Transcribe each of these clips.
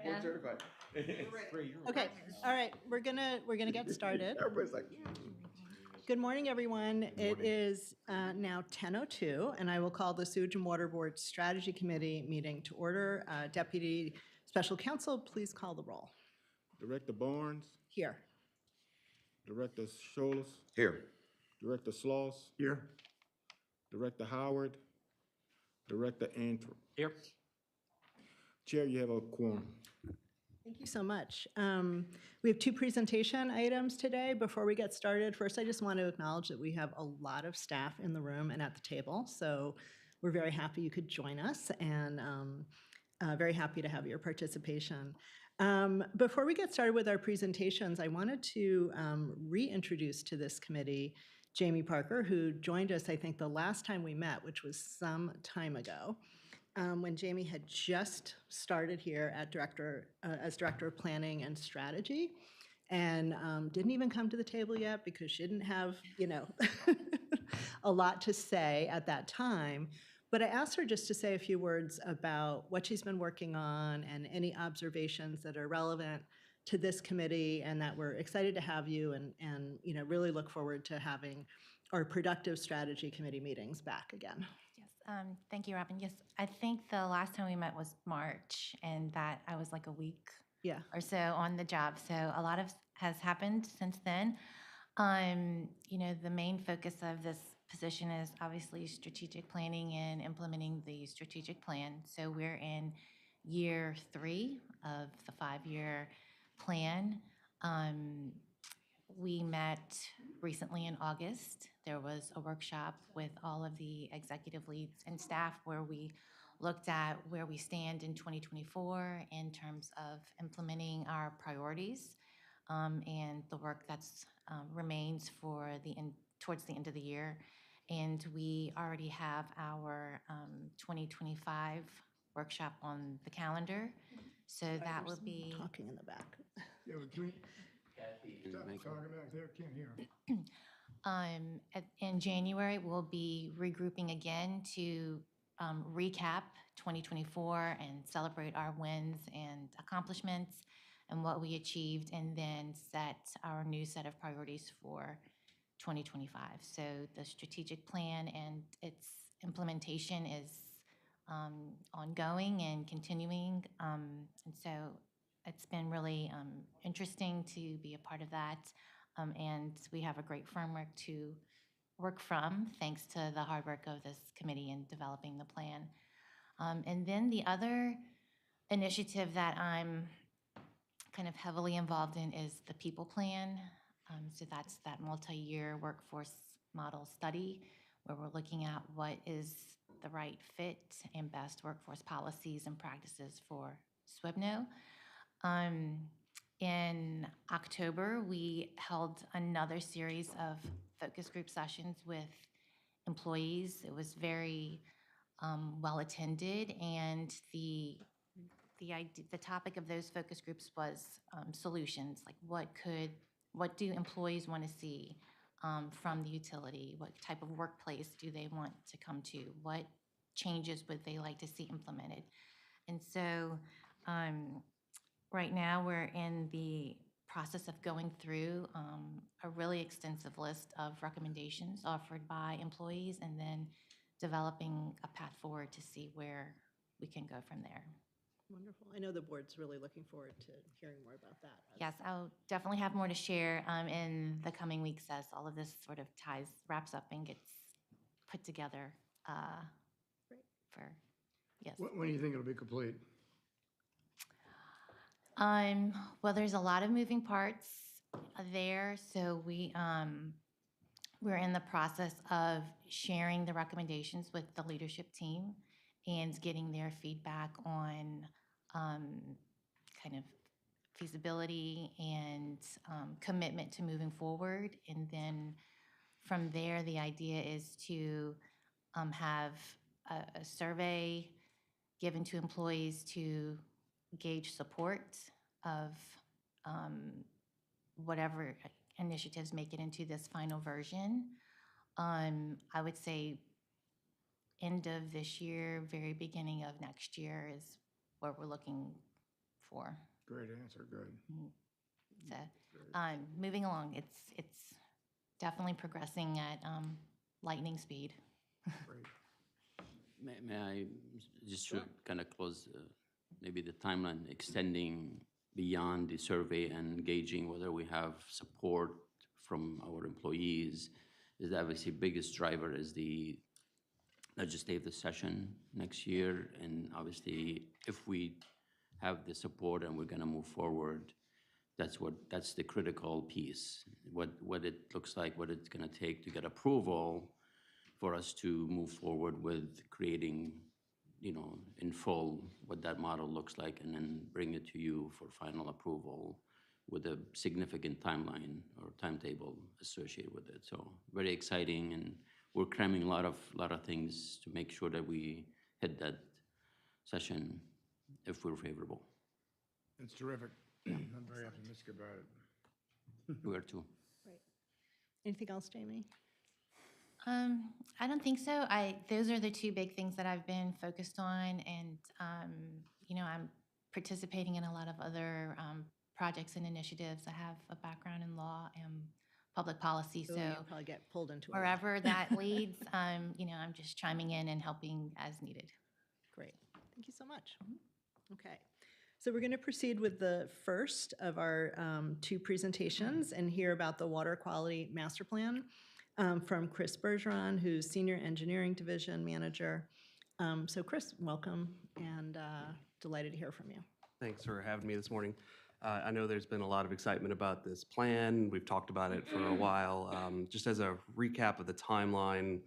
board certified. Okay, all right, we're gonna get started. Everybody's like, Good morning, everyone. It is now 10:02, and I will call the Sewage and Water Board Strategy Committee meeting to order. Deputy Special Counsel, please call the roll. Director Barnes, Here. Director Scholes, here. Director Sloss, Here. Director Howard, Director Antrim. Here. Chair, you have a quorum. Thank you so much. We have two presentation items today. Before we get started, first, I just want to acknowledge that we have a lot of staff in the room and at the table, so we're very happy you could join us, and very happy to have your participation. Before we get started with our presentations, I wanted to reintroduce to this committee Jamie Parker, who joined us, I think, the last time we met, which was some time ago, when Jamie had just started here at as Director of Planning and Strategy, and didn't even come to the table yet because she didn't have, a lot to say at that time. But I asked her just to say a few words about what she's been working on and any observations that are relevant to this committee, and that we're excited to have you and really look forward to having our productive strategy committee meetings back again. Yes, thank you, Robin. Yes, I think the last time we met was March, and that I was like a week Yeah. or so on the job. So a lot has happened since then. The main focus of this position is obviously strategic planning and implementing the strategic plan. So we're in year 3 of the 5-year plan. We met recently in August. There was a workshop with all of the executive leads and staff where we looked at where we stand in 2024 in terms of implementing our priorities and the work that's remains for towards the end of the year. And we already have our 2025 workshop on the calendar. So that will be. Talking in the back. Yeah, but can we, talking back there, can't hear. In January, we'll be regrouping again to recap 2024 and celebrate our wins and accomplishments and what we achieved, and then set our new set of priorities for 2025. So the strategic plan and its implementation is ongoing and continuing. And so it's been really interesting to be a part of that. And we have a great framework to work from, thanks to the hard work of this committee in developing the plan. And then the other initiative that I'm kind of heavily involved in is the people plan. So that's that multi-year workforce model study where we're looking at what is the right fit and best workforce policies and practices for SWIBNO. In October, we held another series of focus group sessions with employees. It was very well attended, and the topic of those focus groups was solutions, like what do employees want to see from the utility? What type of workplace do they want to come to? What changes would they like to see implemented? And so right now we're in the process of going through a really extensive list of recommendations offered by employees, and then developing a path forward to see where we can go from there. Wonderful. I know the board's really looking forward to hearing more about that. Yes, I'll definitely have more to share in the coming weeks as all of this sort of wraps up and gets put together Great. yes. When do you think it'll be complete? Well, there's a lot of moving parts there, so we're in the process of sharing the recommendations with the leadership team and getting their feedback on kind of feasibility and commitment to moving forward. And then from there, the idea is to have a survey given to employees to gauge support of whatever initiatives make it into this final version. I would say end of this year, very beginning of next year is where we're looking for. Great answer, good. So, moving along, it's definitely progressing at lightning speed. Great. May I just to kind of close maybe the timeline, extending beyond the survey and gauging whether we have support from our employees is obviously biggest driver is the legislative session next year. And obviously, if we have the support and we're going to move forward, that's the critical piece. What it looks like, what it's going to take to get approval for us to move forward with creating, in full what that model looks like, and then bring it to you for final approval with a significant timeline or timetable associated with it. So very exciting, and we're cramming a lot of things to make sure that we hit that session if we're favorable. It's terrific. I'm very optimistic about it. We are too. Right. Anything else, Jamie? I don't think so. Those are the two big things that I've been focused on, and I'm participating in a lot of other projects and initiatives. I have a background in law and public policy, So so you'll probably get pulled into a lot. wherever that leads, I'm just chiming in and helping as needed. Great. Thank you so much. Okay. So we're going to proceed with the first of our two presentations and hear about the Water Quality Master Plan from Chris Bergeron, who's Senior Engineering Division Manager. So Chris, welcome, and delighted to hear from you. Thanks for having me this morning. I know there's been a lot of excitement about this plan. We've talked about it for a while. Just as a recap of the timeline,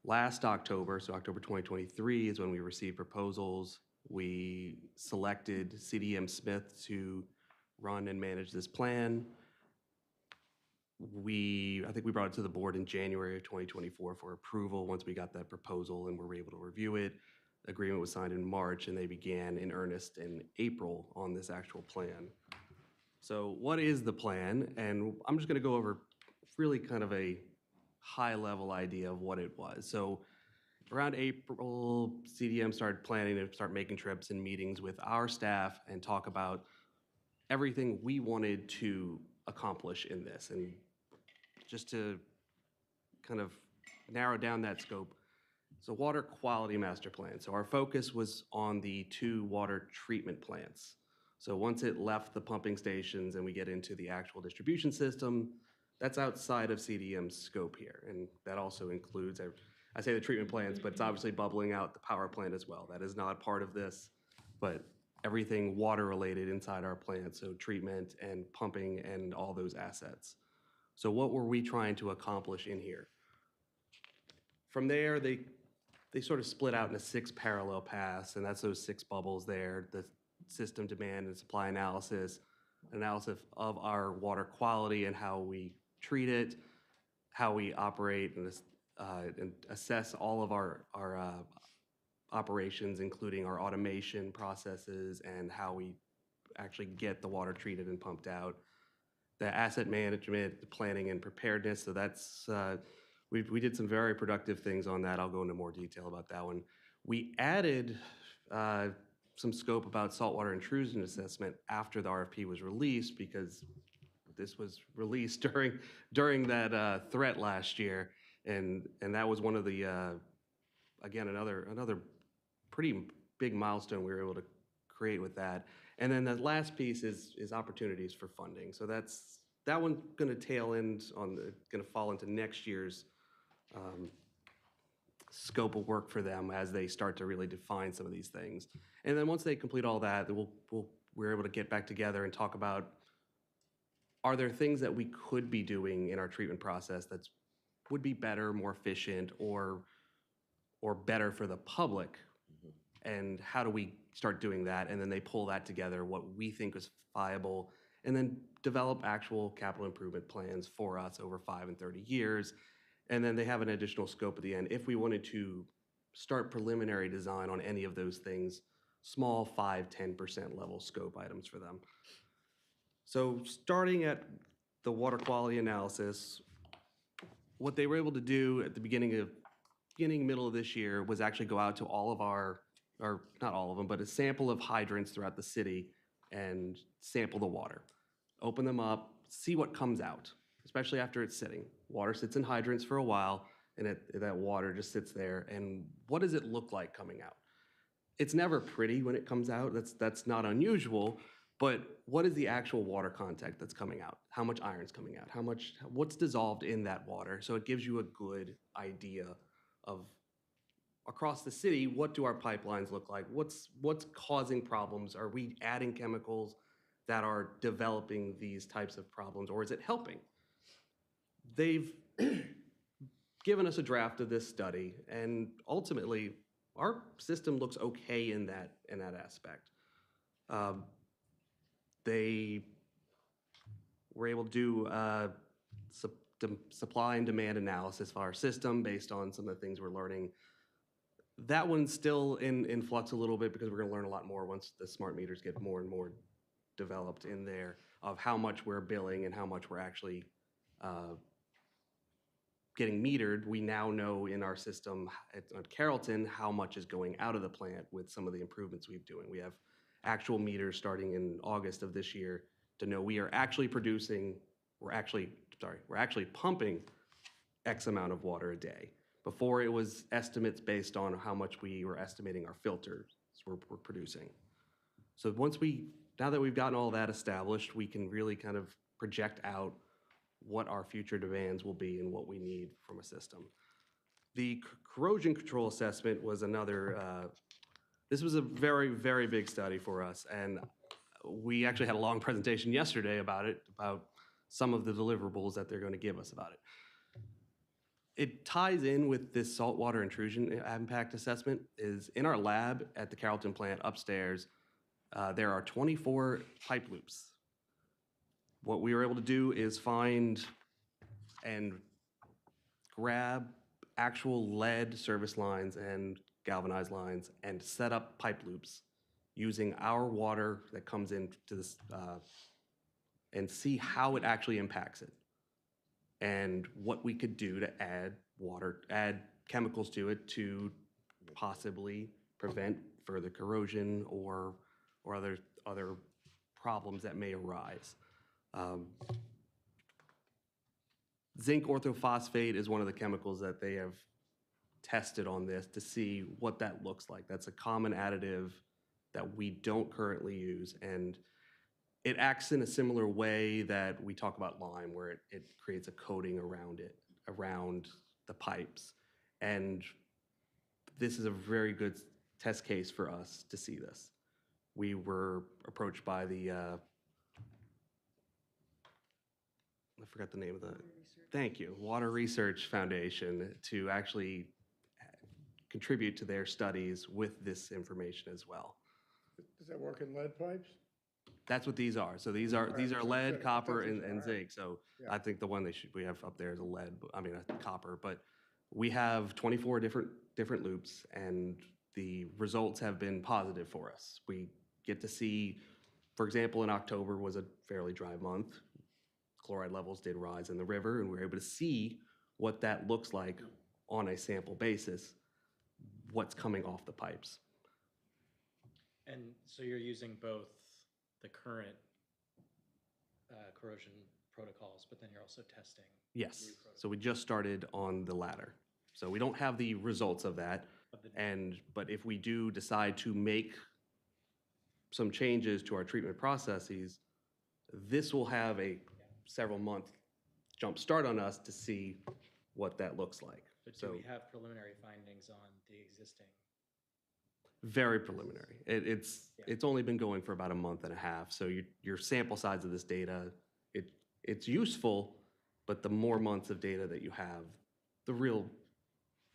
last October, so October 2023 is when we received proposals. We selected CDM Smith to run and manage this plan. I think we brought it to the board in January of 2024 for approval once we got that proposal and were able to review it. Agreement was signed in March, and they began in earnest in April on this actual plan. So what is the plan? And I'm just going to go over really kind of a high-level idea of what it was. So around April, CDM started planning to start making trips and meetings with our staff and talk about everything we wanted to accomplish in this. And just to kind of narrow down that scope, so Water Quality Master Plan. So our focus was on the 2 water treatment plants. So once it left the pumping stations and we get into the actual distribution system, that's outside of CDM's scope here. And that also includes, I say the treatment plants, but it's obviously bubbling out the power plant as well. That is not part of this, but everything water related inside our plant, so treatment and pumping and all those assets. So what were we trying to accomplish in here? From there, they sort of split out into 6 parallel paths, and that's those 6 bubbles there: the system demand and supply analysis of our water quality and how we treat it, how we operate and assess all of our operations, including our automation processes and how we actually get the water treated and pumped out. The asset management, the planning and preparedness. So that's we did some very productive things on that. I'll go into more detail about that one. We added some scope about saltwater intrusion assessment after the RFP was released, because this was released during that threat last year, and that was one of the again another pretty big milestone we were able to create with that. And then the last piece is opportunities for funding. So that one's going to fall into next year's scope of work for them as they start to really define some of these things. And then once they complete all that, we're able to get back together and talk about, are there things that we could be doing in our treatment process that would be better, more efficient, or better for the public? And how do we start doing that? And then they pull that together, what we think is viable, and then develop actual capital improvement plans for us over 5 and 30 years. And then they have an additional scope at the end if we wanted to start preliminary design on any of those things, small 5-10% level scope items for them. So starting at the water quality analysis, what they were able to do at the middle of this year was actually go out to all of our, or not all of them, but a sample of hydrants throughout the city and sample the water. Open them up, see what comes out, especially after it's sitting. Water sits in hydrants for a while, and that water just sits there. And what does it look like coming out? It's never pretty when it comes out. That's not unusual. But what is the actual water content that's coming out? How much iron's coming out? What's dissolved in that water? So it gives you a good idea of across the city, what do our pipelines look like? What's causing problems? Are we adding chemicals that are developing these types of problems, or is it helping? They've given us a draft of this study, and ultimately, our system looks okay in that aspect. They were able to do supply and demand analysis for our system based on some of the things we're learning. That one's still in flux a little bit because we're going to learn a lot more once the smart meters get more and more developed in there of how much we're billing and how much we're actually getting metered. We now know in our system at Carrollton how much is going out of the plant with some of the improvements we've doing. We have actual meters starting in August of this year to know we are actually we're actually pumping X amount of water a day. Before it was estimates based on how much we were estimating our filters we're producing. So now that we've gotten all that established, we can really kind of project out what our future demands will be and what we need from a system. The corrosion control assessment was another, this was a very, very big study for us, and we actually had a long presentation yesterday about it, about some of the deliverables that they're going to give us about it. It ties in with this saltwater intrusion impact assessment. Is in our lab at the Carrollton plant upstairs, there are 24 pipe loops. What we were able to do is find and grab actual lead service lines and galvanized lines and set up pipe loops using our water that comes into this and see how it actually impacts it and what we could do to add chemicals to it to possibly prevent further corrosion or other problems that may arise. Zinc orthophosphate is one of the chemicals that they have tested on this to see what that looks like. That's a common additive that we don't currently use, and it acts in a similar way that we talk about lime, where it creates a coating around the pipes. And this is a very good test case for us to see this. We were approached by the, I forgot the name of the, thank you, Water Research Foundation, to actually contribute to their studies with this information as well. Does that work in lead pipes? That's what these are. So these are lead, copper, and zinc. So Yeah. I think the one we have up there is a copper. But we have 24 different loops, and the results have been positive for us. We get to see, for example, in October was a fairly dry month. Chloride levels did rise in the river, and we were able to see what that looks like on a sample basis, what's coming off the pipes. And so you're using both the current corrosion protocols, but then you're also testing? Yes. So we just started on the latter. So we don't have the results of that. But if we do decide to make some changes to our treatment processes, this will have a several month jump start on us to see what that looks like. But do we have preliminary findings on the existing? Very preliminary. It's only been going for about a month and a half. So your sample size of this data, it's useful, but the more months of data that you have, the real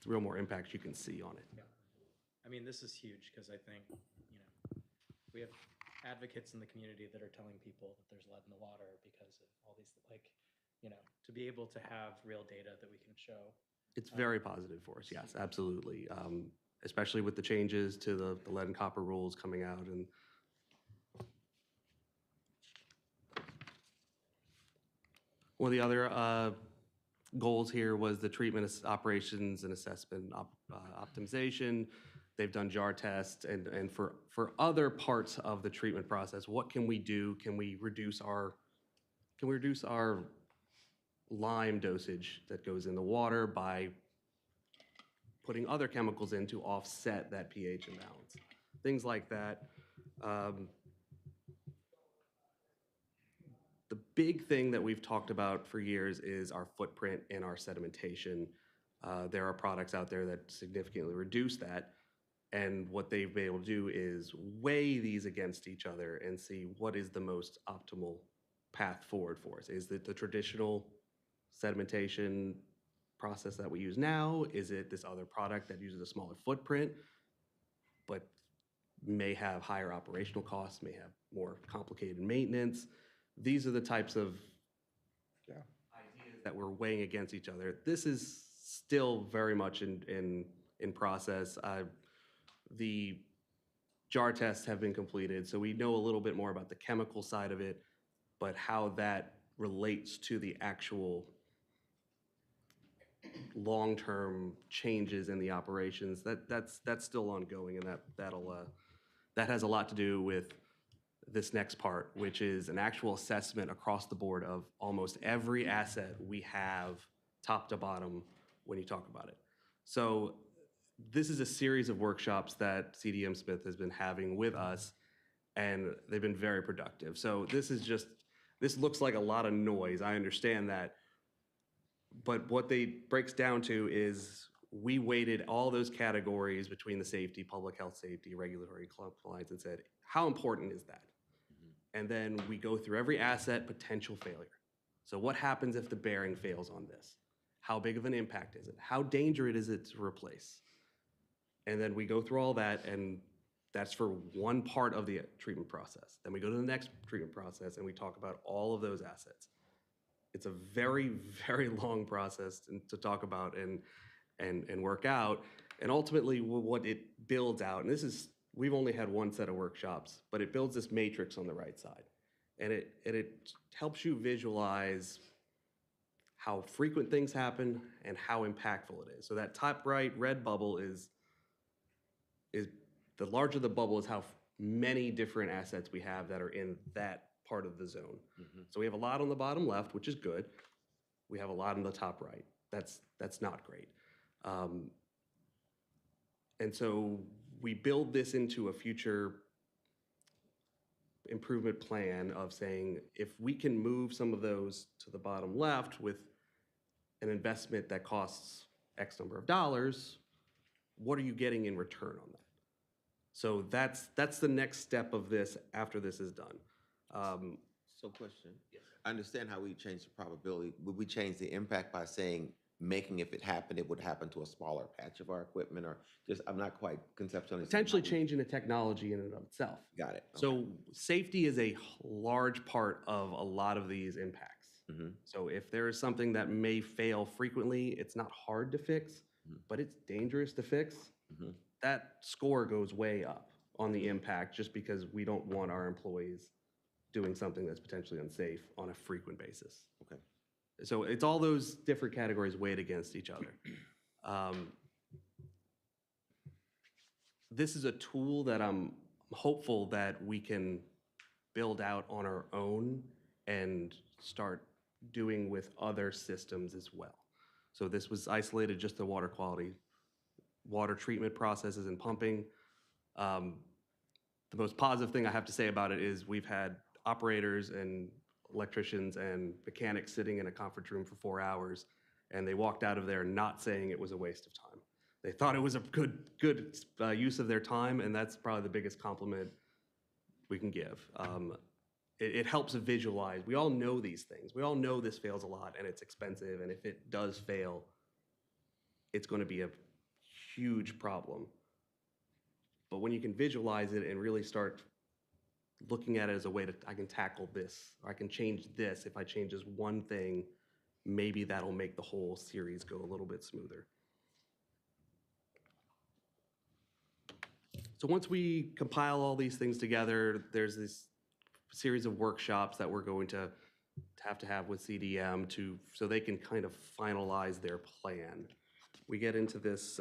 more impact you can see on it. Yeah. I mean, this is huge because I think, we have advocates in the community that are telling people that there's lead in the water because of all these, to be able to have real data that we can show. It's very positive for us, yes, absolutely. Especially with the changes to the lead and copper rules coming out. And one of the other goals here was the treatment operations and assessment optimization. They've done jar tests, and for other parts of the treatment process, what can we do? Can we reduce our lime dosage that goes in the water by putting other chemicals in to offset that pH imbalance? Things like that. The big thing that we've talked about for years is our footprint and our sedimentation. There are products out there that significantly reduce that. And what they've been able to do is weigh these against each other and see what is the most optimal path forward for us. Is it the traditional sedimentation process that we use now? Is it this other product that uses a smaller footprint, but may have higher operational costs, may have more complicated maintenance? These are the types of ideas that we're weighing against each other. This is still very much in process. The jar tests have been completed, so we know a little bit more about the chemical side of it, but how that relates to the actual long-term changes in the operations, that's still ongoing, and that has a lot to do with this next part, which is an actual assessment across the board of almost every asset we have, top to bottom, when you talk about it. So this is a series of workshops that CDM Smith has been having with us, and they've been very productive. So this looks like a lot of noise, I understand that, but what they breaks down to is we weighted all those categories between the safety, public health safety, regulatory compliance, and said, how important is that? And then we go through every asset potential failure. So what happens if the bearing fails on this? How big of an impact is it? How dangerous is it to replace? And then we go through all that, and that's for one part of the treatment process. Then we go to the next treatment process, and we talk about all of those assets. It's a very, very long process to talk about and work out. And ultimately, what it builds out, and we've only had one set of workshops, but it builds this matrix on the right side. And it helps you visualize how frequent things happen and how impactful it is. So that top right red bubble is the larger the bubble is how many different assets we have that are in that part of the zone. So we have a lot on the bottom left, which is good. We have a lot on the top right. That's not great. And so we build this into a future improvement plan of saying, if we can move some of those to the bottom left with an investment that costs X number of dollars, what are you getting in return on that? So that's the next step of this after this is done. So question. Yes. I understand how we change the probability. Would we change the impact by saying, making if it happened, it would happen to a smaller patch of our equipment, or just, I'm not quite conceptualizing. Potentially changing the technology in and of itself. Got it. Okay. So safety is a large part of a lot of these impacts. So if there is something that may fail frequently, it's not hard to fix, but it's dangerous to fix, that score goes way up on the impact, just because we don't want our employees doing something that's potentially unsafe on a frequent basis. Okay. So it's all those different categories weighed against each other. This is a tool that I'm hopeful that we can build out on our own and start doing with other systems as well. So this was isolated just to water quality, water treatment processes and pumping. The most positive thing I have to say about it is we've had operators and electricians and mechanics sitting in a conference room for 4 hours, and they walked out of there not saying it was a waste of time. They thought it was a good use of their time, and that's probably the biggest compliment we can give. It helps visualize. We all know these things. We all know this fails a lot, and it's expensive, and if it does fail, it's going to be a huge problem. But when you can visualize it and really start looking at it as a way I can tackle this, or I can change this. If I change this one thing, maybe that'll make the whole series go a little bit smoother. So once we compile all these things together, there's this series of workshops that we're going to have with CDM so they can kind of finalize their plan. We get into this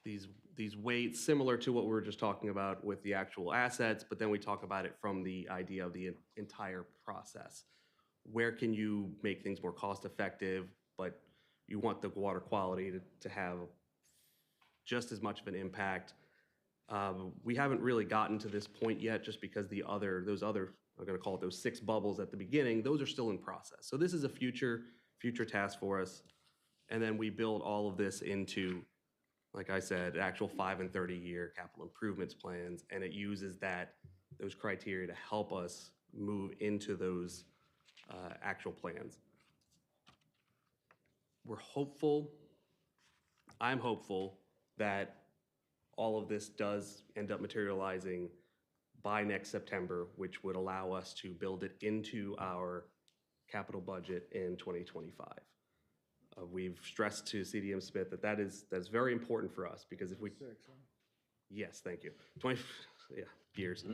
these weights, similar to what we were just talking about with the actual assets, but then we talk about it from the idea of the entire process. Where can you make things more cost effective, but you want the water quality to have just as much of an impact? We haven't really gotten to this point yet, just because those other, I'm gonna call it those 6 bubbles at the beginning, those are still in process. So this is a future task for us. And then we build all of this into, like I said, actual 5 and 30-year capital improvements plans, and it uses those criteria to help us move into those actual plans. We're hopeful, I'm hopeful that all of this does end up materializing by next September, which would allow us to build it into our capital budget in 2025. We've stressed to CDM Smith that's very important for us, because if we... Six, huh? Yes, thank you. Years.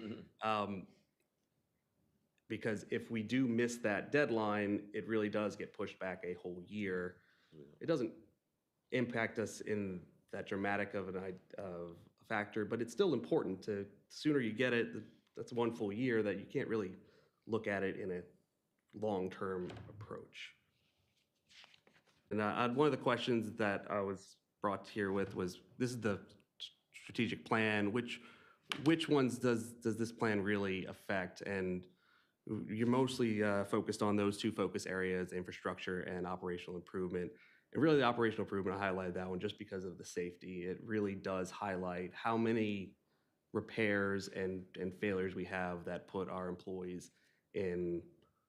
Because if we do miss that deadline, it really does get pushed back a whole year. It doesn't impact us in that dramatic of a factor, but it's still important to, the sooner you get it, that's 1 full year that you can't really look at it in a long-term approach. And one of the questions that I was brought here with was, this is the strategic plan, which ones does this plan really affect? And you're mostly focused on those 2 focus areas, infrastructure and operational improvement. And really the operational improvement, I highlighted that one just because of the safety. It really does highlight how many repairs and failures we have that put our employees in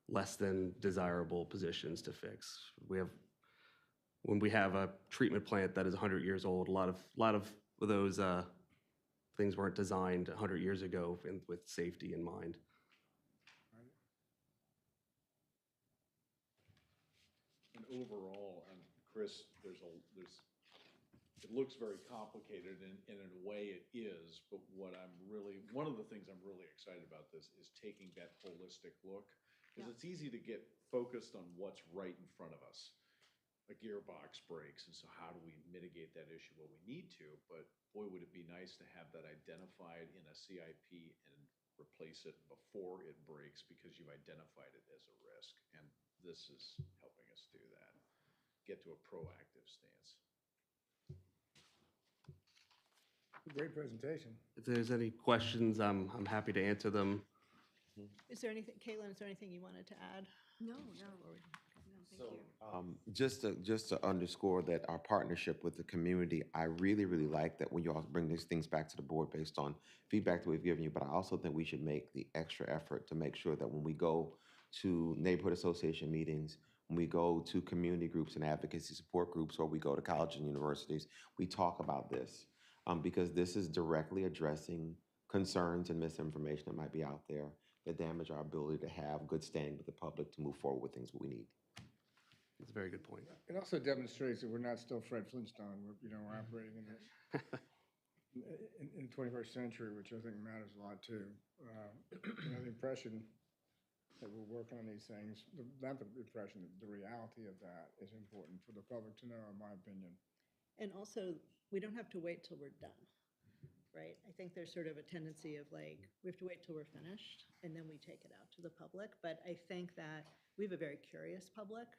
less than desirable positions to fix. When we have a treatment plant that is 100 years old, a lot of those things weren't designed 100 years ago with safety in mind. And overall, and Chris, it looks very complicated, and in a way it is, but one of the things I'm really excited about this is taking that holistic look, because it's easy to get focused on what's right in front of us. A gearbox breaks, and so how do we mitigate that issue? Well, we need to, but boy, would it be nice to have that identified in a CIP and replace it before it breaks, because you've identified it as a risk. And this is helping us do that, get to a proactive stance. Great presentation. If there's any questions, I'm happy to answer them. Is there anything, Caitlin, is there anything you wanted to add? No, no. Just to underscore that our partnership with the community, I really, really like that when you all bring these things back to the board based on feedback that we've given you, but I also think we should make the extra effort to make sure that when we go to neighborhood association meetings, when we go to community groups and advocacy support groups, or we go to colleges and universities, we talk about this, because this is directly addressing concerns and misinformation that might be out there that damage our ability to have good standing with the public to move forward with things that we need. It's a very good point. It also demonstrates that we're not still Fred Flintstone. We're operating in the 21st century, which I think matters a lot too. The impression that we're working on these things, not the impression, the reality of that is important for the public to know, in my opinion. And also, we don't have to wait till we're done, right? I think there's sort of a tendency of like, we have to wait till we're finished and then we take it out to the public. But I think that we have a very curious public.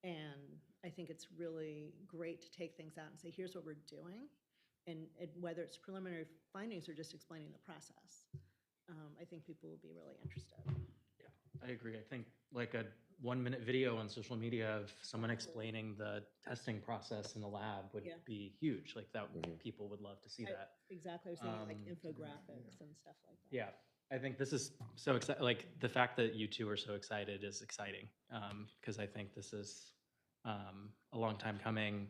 And I think it's really great to take things out and say, here's what we're doing. And whether it's preliminary findings or just explaining the process, I think people will be really interested. I agree. I think like a 1-minute video on social media of someone explaining the testing process in the lab would be huge. Like that, people would love to see that. Exactly. I was thinking like infographics and stuff like that. Yeah. I think this is so exciting. Like the fact that you two are so excited is exciting, because I think this is a long time coming.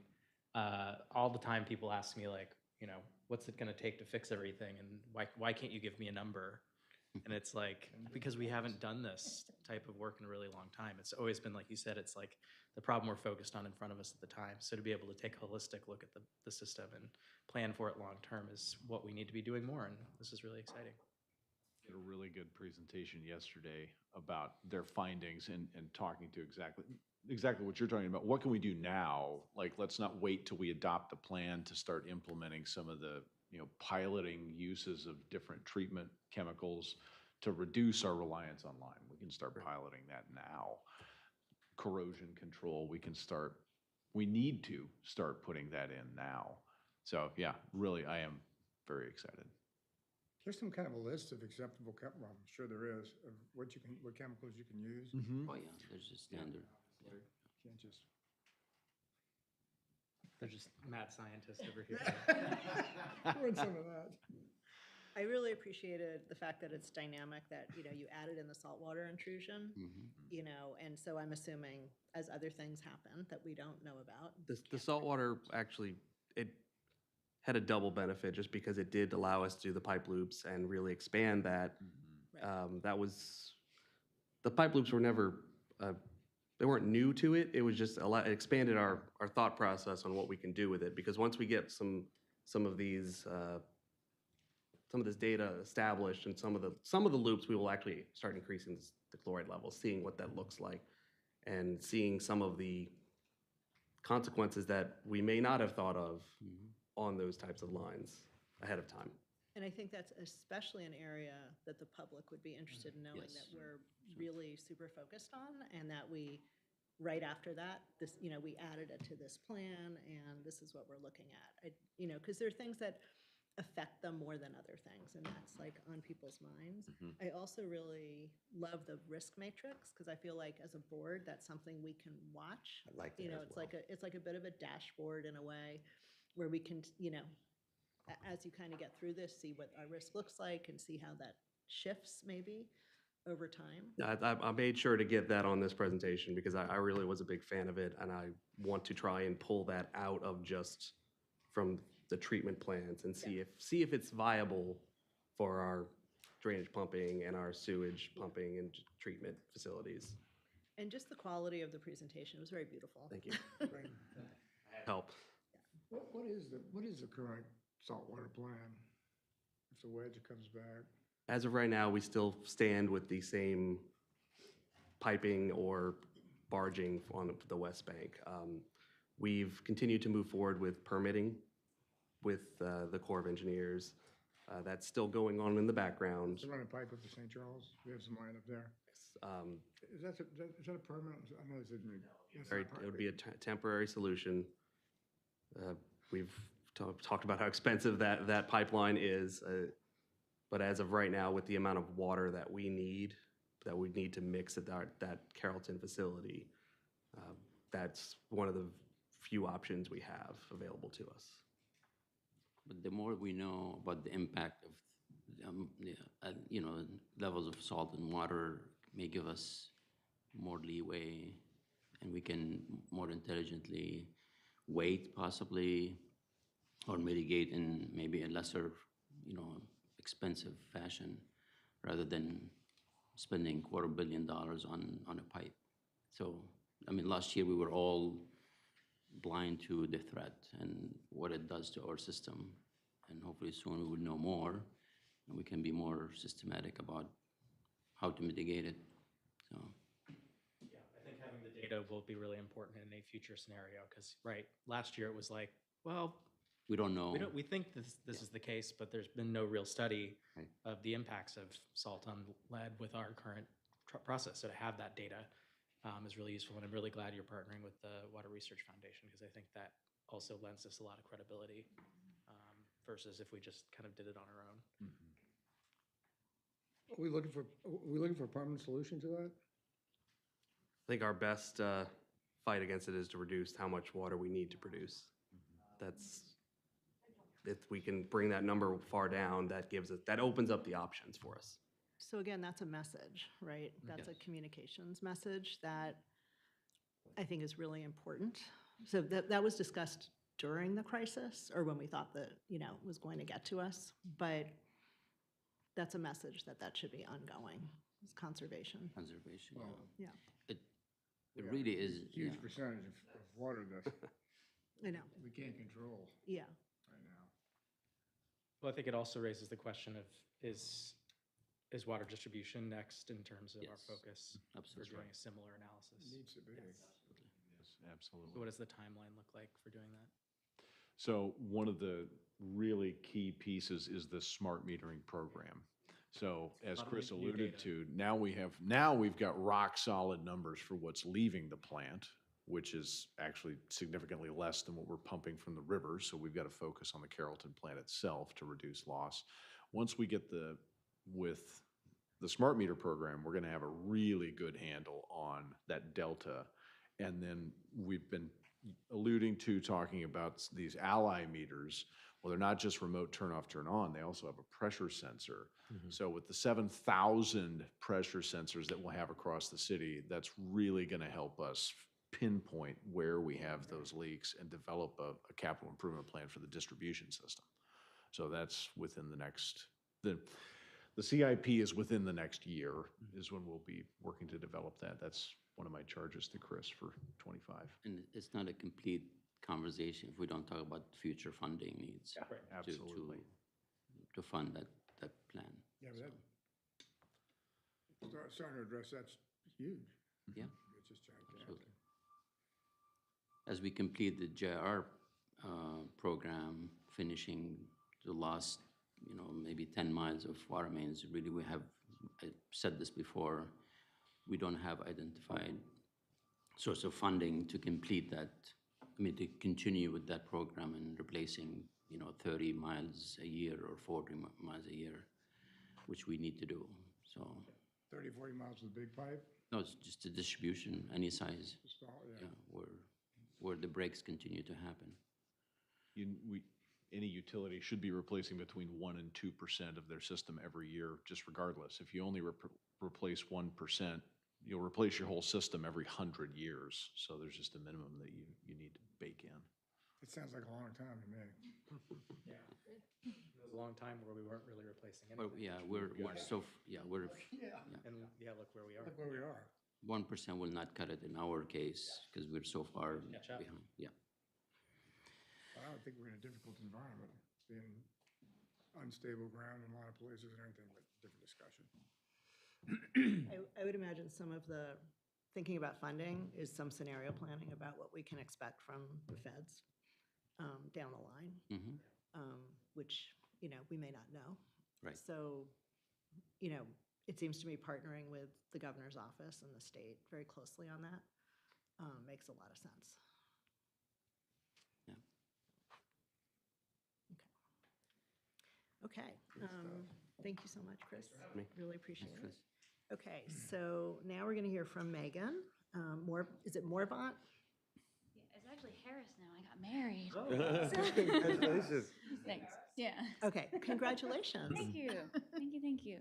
All the time people ask me like, what's it going to take to fix everything? And why can't you give me a number? And it's like, because we haven't done this type of work in a really long time. It's always been, like you said, it's like the problem we're focused on in front of us at the time. So to be able to take a holistic look at the system and plan for it long term is what we need to be doing more. And this is really exciting. did a really good presentation yesterday about their findings and talking to exactly what you're talking about. What can we do now? Like, let's not wait till we adopt the plan to start implementing some of the, piloting uses of different treatment chemicals to reduce our reliance on lime. We can start piloting that now. Corrosion control, we need to start putting that in now. So yeah, really, I am very excited. There's some kind of a list of acceptable well, I'm sure there is, of what chemicals you can use. Oh, yeah, there's a standard. Can't just. They're just mad scientists over here. Doing some of that. I really appreciated the fact that it's dynamic, that, you added in the saltwater intrusion, and so I'm assuming as other things happen that we don't know about. The saltwater actually, it had a double benefit just because it did allow us to do the pipe loops and really expand that. Right. The pipe loops were never, they weren't new to it. It was just it expanded our thought process on what we can do with it. Because once we get some of these, some of this data established and some of the loops, we will actually start increasing the chloride levels, seeing what that looks like, and seeing some of the consequences that we may not have thought of on those types of lines ahead of time. And I think that's especially an area that the public would be interested in knowing Yes. that we're really super focused on, and that we, right after that, we added it to this plan, and this is what we're looking at. Because there are things that affect them more than other things, and that's like on people's minds. I also really love the risk matrix, because I feel like as a board, that's something we can watch. I like that as It's well. it's like a bit of a dashboard in a way, where we can, as you kind of get through this, see what our risk looks like and see how that shifts maybe over time. I made sure to get that on this presentation because I really was a big fan of it, and I want to try and pull that out of just from the treatment plans and see if it's viable for our drainage pumping and our sewage pumping and treatment facilities. And just the quality of the presentation was very beautiful. Thank you. Right. Help. What is the current saltwater plan? If the wedge comes back, As of right now, we still stand with the same piping or barging on the West Bank. We've continued to move forward with permitting with the Corps of Engineers. That's still going on in the background. it's a running pipe up to St. Charles, we have some line up there. Um, Is that a permanent? I know it's a. it's very- not It would be a permanent. temporary solution. We've talked about how expensive that pipeline is, but as of right now, with the amount of water that we need to mix at that Carrollton facility, that's one of the few options we have available to us. But the more we know about the impact of, levels of salt in water may give us more leeway, and we can more intelligently wait possibly, or mitigate in maybe a lesser, expensive fashion, rather than spending $250 million on a pipe. So, last year we were all blind to the threat and what it does to our system. And hopefully soon we will know more, and we can be more systematic about how to mitigate it. So, Yeah, I think having the data will be really important in a future scenario, because, last year it was like, well, we don't know. we think this is the case, but there's been no real study Right. of the impacts of salt on lead with our current process. So to have that data is really useful, and I'm really glad you're partnering with the Water Research Foundation, because I think that also lends us a lot of credibility versus if we just kind of did it on our own. Are we looking for a permanent solution to that? I think our best fight against it is to reduce how much water we need to produce. If we can bring that number far down, that opens up the options for us. So again, that's a message, right? That's a Yes. communications message that I think is really important. So that was discussed during the crisis, or when we thought that, it was going to get to us. But that's a message that should be ongoing, is conservation. Conservation, Well, Yeah, It really is, Huge yeah. percentage of water that I know, we can't control yeah. right now. Well, I think it also raises the question of, is is water distribution next in terms of our Yes, focus? For absolutely. doing a similar analysis? Needs to be. Yes, absolutely. So what does the timeline look like for doing that? So one of the really key pieces is the smart metering program. So as Lot of Chris new alluded data. to, we've got rock solid numbers for what's leaving the plant, which is actually significantly less than what we're pumping from the rivers. So we've got to focus on the Carrollton plant itself to reduce loss. Once we get with the smart meter program, we're going to have a really good handle on that delta. And then we've been talking about these ally meters. Well, they're not just remote turn off, turn on, they also have a pressure sensor. So with the 7,000 pressure sensors that we'll have across the city, that's really going to help us pinpoint where we have those leaks and develop a capital improvement plan for the distribution system. So that's within the next, the CIP is within the next year is when we'll be working to develop that. That's one of my charges to Chris for '25. And it's not a complete conversation if we don't talk about future funding needs. Right. Absolutely. To fund that plan. Yeah, but starting to address that's huge. Yeah. It's just gigantic. Absolutely. As we complete the JR program, finishing the last, maybe 10 miles of water mains, really we have, I said this before, we don't have identified source of funding to complete that, to continue with that program and replacing, 30 miles a year or 40 miles a year, which we need to do. So, 30, 40 miles with big pipe? no, it's just a distribution, any size, Just all, yeah. where the breaks continue to happen. Any utility should be replacing between 1% and 2% of their system every year, just regardless. If you only replace 1%, you'll replace your whole system every 100 years. So there's just a minimum that you need to bake in. It sounds like a long time to me. Yeah. It was a long time where we weren't really replacing Well, anything. yeah, we're And yeah, look where we are. Look where we are. 1% will not cut it in our case because we're so far Catch up. behind. Yeah. I don't think we're in a difficult environment, being unstable ground in a lot of places and everything, but different discussion. I would imagine some of the thinking about funding is some scenario planning about what we can expect from the feds down the line, Mhm. which, we may not know. Right. So, it seems to me partnering with the governor's office and the state very closely on that makes a lot of sense. Yeah. Okay. Thank you so much, Chris. me. Really appreciate Thanks, it. Chris. Okay, so now we're going to hear from Megan. Is it Morvant? Yeah, it's actually Harris now. I got married. Congratulations. Thanks. Yeah. Okay, congratulations. Thank you. Thank you.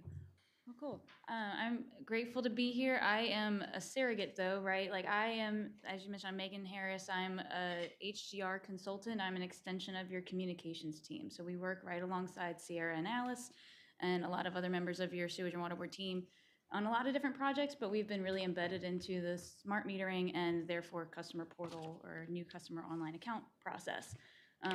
Well, cool. I'm grateful to be here. I am a surrogate though, right? Like I am, as you mentioned, I'm Megan Harris. I'm a HDR consultant. I'm an extension of your communications team. So we work right alongside Sierra and Alice and a lot of other members of your sewage and water board team on a lot of different projects, but we've been really embedded into the smart metering and therefore customer portal or new customer online account process.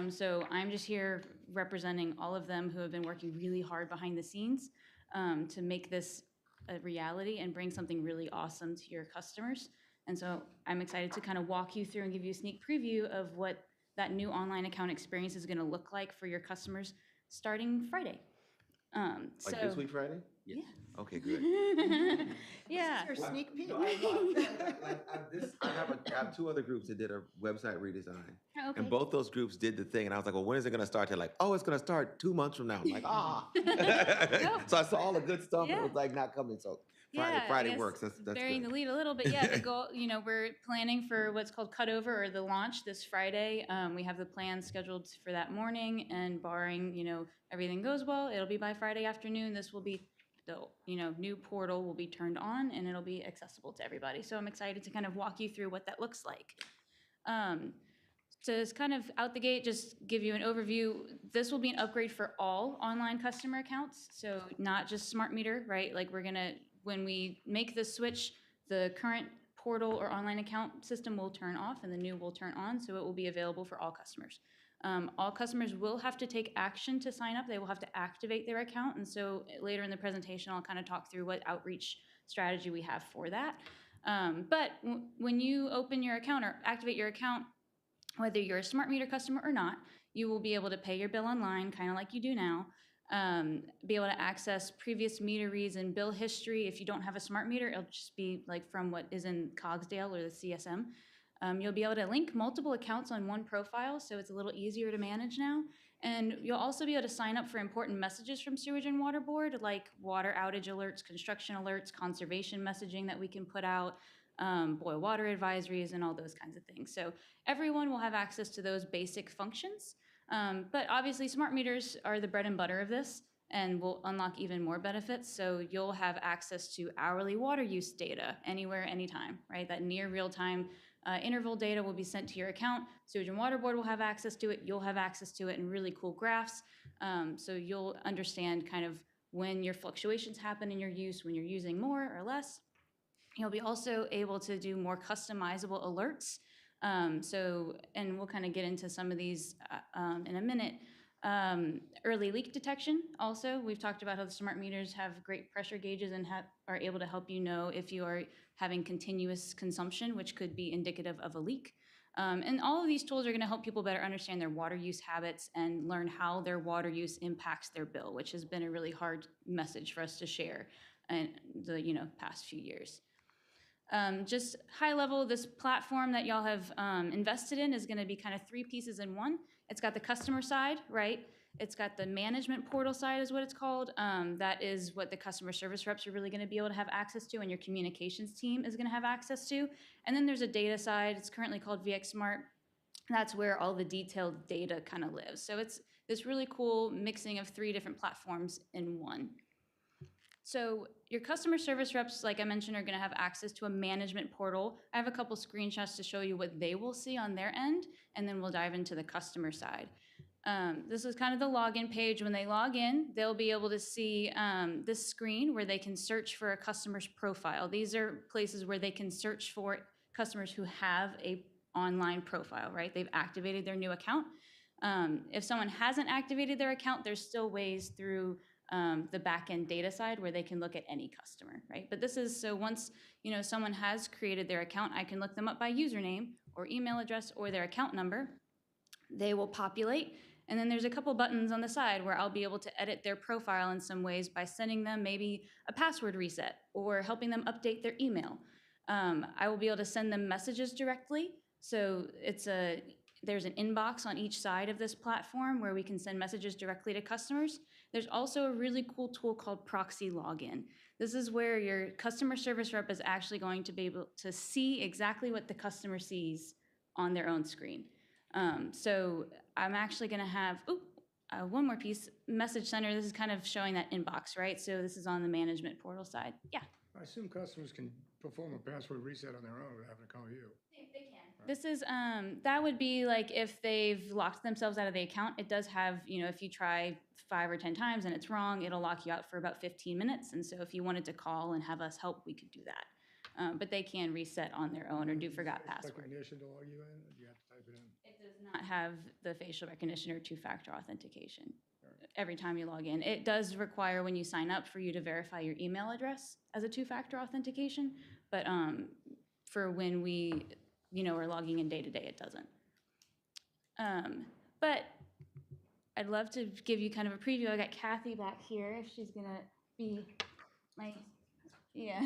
So I'm just here representing all of them who have been working really hard behind the scenes to make this a reality and bring something really awesome to your customers. And so I'm excited to kind of walk you through and give you a sneak preview of what that new online account experience is going to look like for your customers starting Friday. Like this week, Friday? Yes. Yeah. Okay, good. Yeah. Your sneak peek. I have two other groups that did a website redesign. Okay. And both those groups did the thing, and I was like, well, when is it gonna start? They're like, oh, it's gonna start 2 months from now. I'm like, ah. So I saw all the good stuff, and it was like not coming, so I Friday guess works, that's burying good. the lead a little bit. Yeah, the goal, we're planning for what's called cutover or the launch this Friday. We have the plan scheduled for that morning, and barring, everything goes well, it'll be by Friday afternoon. This will be the, new portal will be turned on and it'll be accessible to everybody. So I'm excited to kind of walk you through what that looks like. To kind of out the gate, just give you an overview, this will be an upgrade for all online customer accounts. So not just smart meter, right? Like when we make the switch, the current portal or online account system will turn off and the new will turn on. So it will be available for all customers. All customers will have to take action to sign up. They will have to activate their account. And so later in the presentation, I'll kind of talk through what outreach strategy we have for that. But when you open your account or activate your account, whether you're a smart meter customer or not, you will be able to pay your bill online, kind of like you do now. Be able to access previous meter reads and bill history. If you don't have a smart meter, it'll just be like from what is in Cogsdale or the CSM. You'll be able to link multiple accounts on one profile, so it's a little easier to manage now. And you'll also be able to sign up for important messages from Sewage and Water Board, like water outage alerts, construction alerts, conservation messaging that we can put out, boil water advisories, and all those kinds of things. So everyone will have access to those basic functions. But obviously, smart meters are the bread and butter of this and will unlock even more benefits. So you'll have access to hourly water use data anywhere, anytime, right? That near real-time interval data will be sent to your account. Sewage and Water Board will have access to it. You'll have access to it in really cool graphs. So you'll understand kind of when your fluctuations happen in your use, when you're using more or less. You'll be also able to do more customizable alerts. And we'll kind of get into some of these in a minute. Early leak detection also. We've talked about how the smart meters have great pressure gauges and are able to help you know if you are having continuous consumption, which could be indicative of a leak. And all of these tools are going to help people better understand their water use habits and learn how their water use impacts their bill, which has been a really hard message for us to share in the past few years. Just high level, this platform that y'all have invested in is going to be kind of three pieces in one. It's got the customer side, right? It's got the management portal side is what it's called. That is what the customer service reps are really going to be able to have access to, and your communications team is going to have access to. And then there's a data side. It's currently called VxSmart. That's where all the detailed data kind of lives. So it's this really cool mixing of three different platforms in one. So your customer service reps, like I mentioned, are going to have access to a management portal. I have a couple screenshots to show you what they will see on their end, and then we'll dive into the customer side. This is kind of the login page. When they log in, they'll be able to see this screen where they can search for a customer's profile. These are places where they can search for customers who have a online profile, right? They've activated their new account. If someone hasn't activated their account, there's still ways through the back-end data side where they can look at any customer, right? But this is, so once someone has created their account, I can look them up by username or email address or their account number. They will populate, and then there's a couple buttons on the side where I'll be able to edit their profile in some ways by sending them maybe a password reset or helping them update their email. I will be able to send them messages directly. So there's an inbox on each side of this platform where we can send messages directly to customers. There's also a really cool tool called Proxy Login. This is where your customer service rep is actually going to be able to see exactly what the customer sees on their own screen. So I'm actually going to have, one more piece, Message Center. This is kind of showing that inbox, right? So this is on the management portal side. Yeah. I assume customers can perform a password reset on their own without having to call you. They can. This is, that would be like if they've locked themselves out of the account. It does have, if you try 5 or 10 times and it's wrong, it'll lock you out for about 15 minutes. And so if you wanted to call and have us help, we could do that. But they can reset on their own or do forgot password. Recognition to log you in, or do you have to type it in? It does not have the facial recognition or two-factor authentication every time you log in. It does require when you sign up for you to verify your email address as a two-factor authentication, but for when we are logging in day-to-day, it doesn't. But I'd love to give you kind of a preview. I got Kathy back here if she's gonna be my, yeah.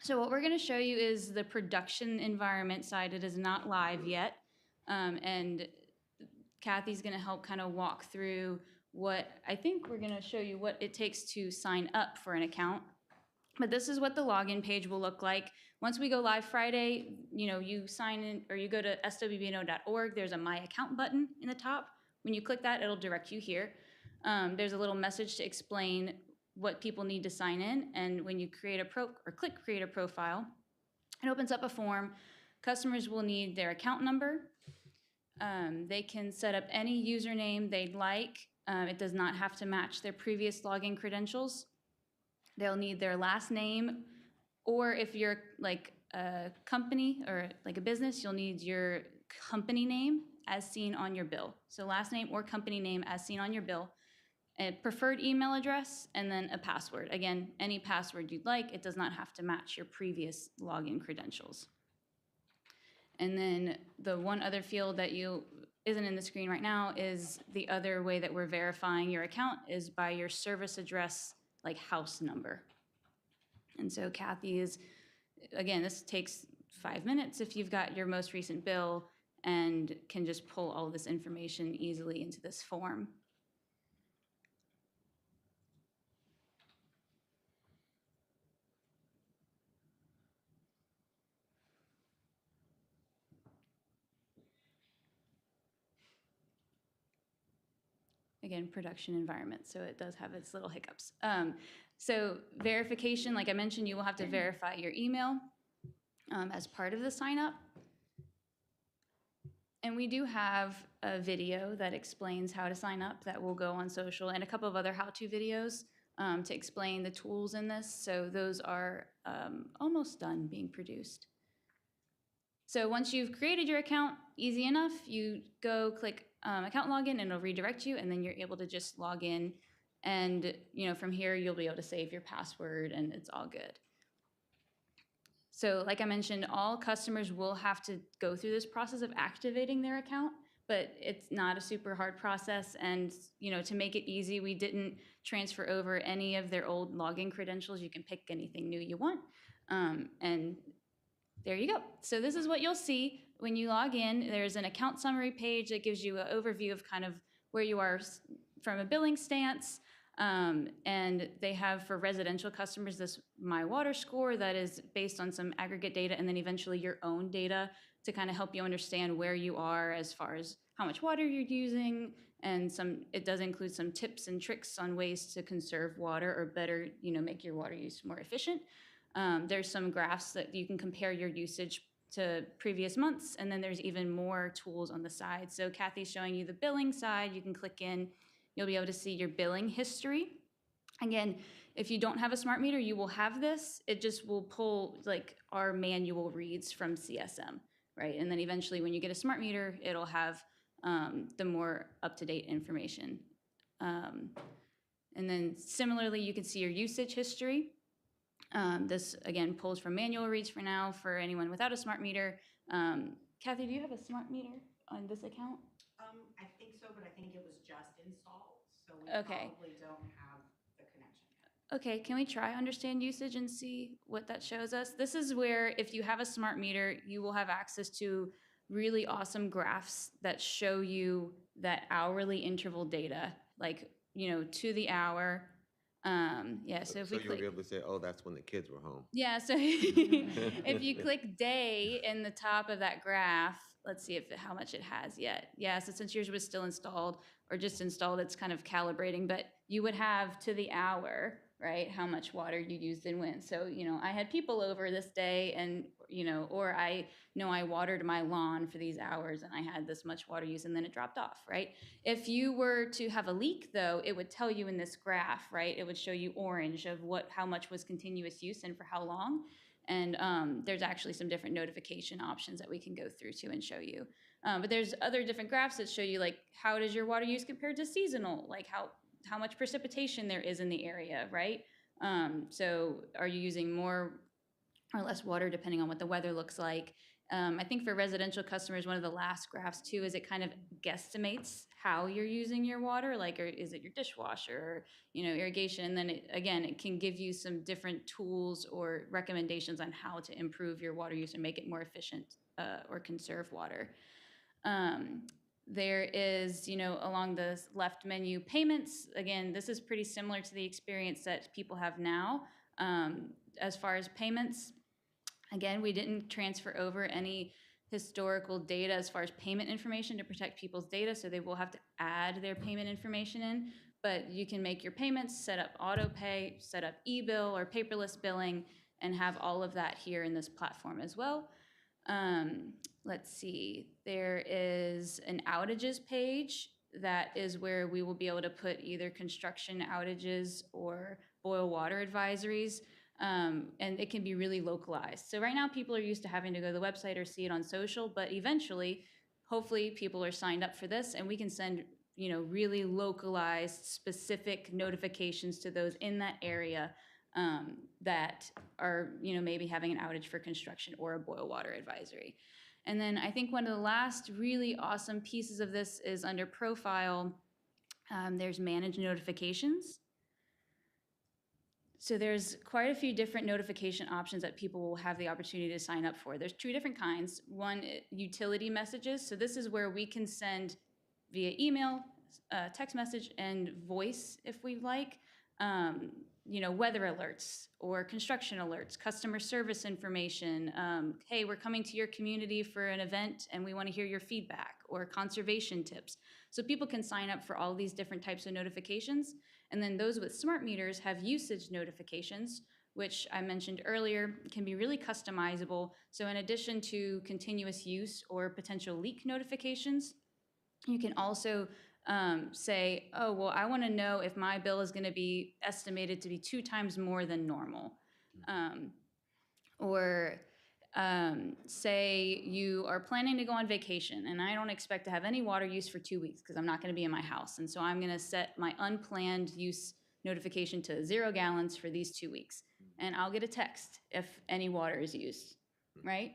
So what we're gonna show you is the production environment side. It is not live yet. And Kathy's gonna help kind of walk through what, I think we're gonna show you what it takes to sign up for an account. But this is what the login page will look like. Once we go live Friday, you sign in or you go to swbno.org. There's a My Account button in the top. When you click that, it'll direct you here. There's a little message to explain what people need to sign in. And when you create click Create a Profile, it opens up a form. Customers will need their account number. They can set up any username they'd like. It does not have to match their previous login credentials. They'll need their last name, or if you're like a company or like a business, you'll need your company name as seen on your bill. So last name or company name as seen on your bill, a preferred email address, and then a password. Again, any password you'd like. It does not have to match your previous login credentials. And then the one other field that isn't in the screen right now is the other way that we're verifying your account is by your service address, like house number. And so Kathy is, again, this takes 5 minutes if you've got your most recent bill and can just pull all of this information easily into this form. Again, production environment, so it does have its little hiccups. So verification, like I mentioned, you will have to verify your email as part of the sign up. And we do have a video that explains how to sign up that will go on social, and a couple of other how-to videos to explain the tools in this. So those are almost done being produced. So once you've created your account, easy enough, you go click account login and it'll redirect you, and then you're able to just log in, and from here you'll be able to save your password and it's all good. So like I mentioned, all customers will have to go through this process of activating their account, but it's not a super hard process. And to make it easy, we didn't transfer over any of their old login credentials. You can pick anything new you want, and there you go. So this is what you'll see when you log in. There's an account summary page that gives you an overview of kind of where you are from a billing stance. And they have, for residential customers, this My Water score that is based on some aggregate data, and then eventually your own data to kind of help you understand where you are as far as how much water you're using. And it does include some tips and tricks on ways to conserve water or better, make your water use more efficient. There's some graphs that you can compare your usage to previous months, and then there's even more tools on the side. So Kathy's showing you the billing side. You can click in. You'll be able to see your billing history. Again, if you don't have a smart meter, you will have this. It just will pull like our manual reads from CSM, right? And then eventually when you get a smart meter, it'll have the more up-to-date information. And then similarly, you can see your usage history. This, again, pulls from manual reads for now for anyone without a smart meter. Kathy, do you have a smart meter on this account? I think so, but I think it was just installed, so we Okay. probably don't have the connection yet. Okay, can we try understand usage and see what that shows us? This is where if you have a smart meter, you will have access to really awesome graphs that show you that hourly interval data, like, to the hour. Yeah, so if we you'll click. be able to say, oh, that's when the kids were home. Yeah, so if you click day in the top of that graph, let's see how much it has yet. Yeah, so since yours was still installed or just installed, it's kind of calibrating, but you would have to the hour, right, how much water you used and when. So, I had people over this day and, or I know I watered my lawn for these hours and I had this much water use and then it dropped off, right? If you were to have a leak though, it would tell you in this graph, right? It would show you orange of how much was continuous use and for how long. And there's actually some different notification options that we can go through to and show you. But there's other different graphs that show you like, how does your water use compared to seasonal? Like how much precipitation there is in the area, right? So are you using more or less water depending on what the weather looks like? I think for residential customers, one of the last graphs too is it kind of guesstimates how you're using your water, like or is it your dishwasher or irrigation, and then it can give you some different tools or recommendations on how to improve your water use and make it more efficient or conserve water. There is, along the left menu, payments. Again, this is pretty similar to the experience that people have now. As far as payments, again, we didn't transfer over any historical data as far as payment information to protect people's data, so they will have to add their payment information in. But you can make your payments, set up auto pay, set up e-bill or paperless billing, and have all of that here in this platform as well. Let's see, there is an outages page that is where we will be able to put either construction outages or boil water advisories, and it can be really localized. So right now people are used to having to go to the website or see it on social, but eventually, hopefully people are signed up for this and we can send, really localized, specific notifications to those in that area that are, maybe having an outage for construction or a boil water advisory. And then I think one of the last really awesome pieces of this is under profile, there's manage notifications. So there's quite a few different notification options that people will have the opportunity to sign up for. There's two different kinds. One, utility messages. So this is where we can send via email, text message, and voice if we like, weather alerts or construction alerts, customer service information. Hey, we're coming to your community for an event and we want to hear your feedback, or conservation tips. So people can sign up for all these different types of notifications. And then those with smart meters have usage notifications, which I mentioned earlier can be really customizable. So in addition to continuous use or potential leak notifications, you can also say, oh, well, I want to know if my bill is going to be estimated to be 2 times more than normal. Say you are planning to go on vacation and I don't expect to have any water use for 2 weeks because I'm not going to be in my house. And so I'm going to set my unplanned use notification to 0 gallons for these 2 weeks. And I'll get a text if any water is used, right?